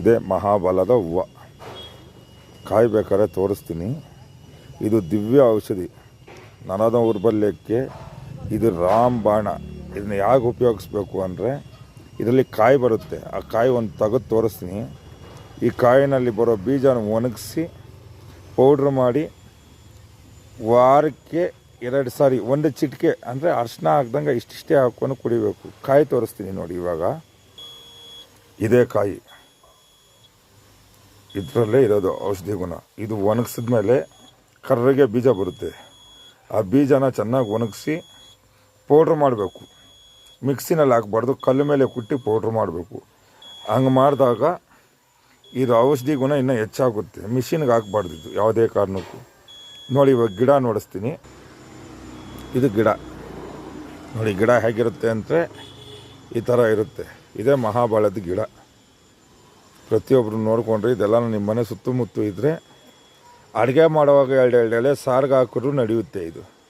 ಇದೇ ಮಹಾಬಲದ ಹೂವು. ಕಾಯಿ ಬೇಕಾದ್ರೆ ತೋರಿಸ್ತೀನಿ. ಇದು ದಿವ್ಯ ಔಷಧಿ. ನರದ ದೌರ್ಬಲ್ಯಕ್ಕೆ ಇದು ರಾಮಬಾಣ. ಇದನ್ನ ಯಾಕೆ ಉಪಯೋಗಿಸ್ಬೇಕು ಅಂದರೆ ಇದರಲ್ಲಿ ಕಾಯಿ ಬರುತ್ತೆ. ಆ ಕಾಯಿ ಒಂದು ತೆಗೆದು ತೋರಿಸ್ತೀನಿ. ಈ ಕಾಯಿನಲ್ಲಿ ಬರೋ ಬೀಜನ ಒಣಗಿಸಿ ಪೌಡ್ರ್ ಮಾಡಿ ವಾರಕ್ಕೆ 2 ಸಾರಿ ಒಂದು ಚಿಟಿಕೆ ಅಂದರೆ ಅರಿಶಿನ ಹಾಕ್ದಂಗೆ ಇಷ್ಟಿಷ್ಟೇ ಹಾಕ್ಕೊಂಡು ಕುಡಿಬೇಕು. ಕಾಯಿ ತೋರಿಸ್ತೀನಿ ನೋಡಿ. ಇವಾಗ ಇದೇ ಕಾಯಿ, ಇದರಲ್ಲೇ ಇರೋದು ಔಷಧಿ ಗುಣ. ಇದು ಒಣಗಿಸಿದ ಮೇಲೆ ಕರ್ರಗೆ ಬೀಜ ಬರುತ್ತೆ. ಆ ಬೀಜನ ಚೆನ್ನಾಗಿ ಒಣಗಿಸಿ ಪೌಡ್ರ್ ಮಾಡಬೇಕು. ಮಿಕ್ಸಿನಲ್ಲಿ ಹಾಕ್ಬಾರ್ದು, ಕಲ್ಲು ಮೇಲೆ ಕುಟ್ಟಿ ಪೌಡ್ರ್ ಮಾಡಬೇಕು. ಹಂಗೆ ಮಾಡಿದಾಗ ಇದು ಔಷಧಿ ಗುಣ ಇನ್ನೂ ಹೆಚ್ಚಾಗುತ್ತೆ. ಮಿಷಿನ್ಗೆ ಹಾಕ್ಬಾರ್ದು ಇದು ಯಾವುದೇ ಕಾರಣಕ್ಕೂ. ನೋಡಿ ಇವಾಗ ಗಿಡ ನೋಡಿಸ್ತೀನಿ. ಇದು ಗಿಡ ನೋಡಿ. ಗಿಡ ಹೇಗಿರುತ್ತೆ ಅಂದರೆ ಈ ಥರ ಇರುತ್ತೆ. ಇದೇ ಮಹಾಬಲದ ಗಿಡ. ಪ್ರತಿಯೊಬ್ಬರು ನೋಡಿಕೊಂಡ್ರೆ ಇದೆಲ್ಲ ನಿಮ್ಮ ಮನೆ ಸುತ್ತಮುತ್ತ ಇದ್ದರೆ ಅಡುಗೆ ಮಾಡುವಾಗ 2 ಎಲೆ ಸಾರಿಗೆ ಹಾಕಿದ್ರು ನಡೆಯುತ್ತೆ ಇದು.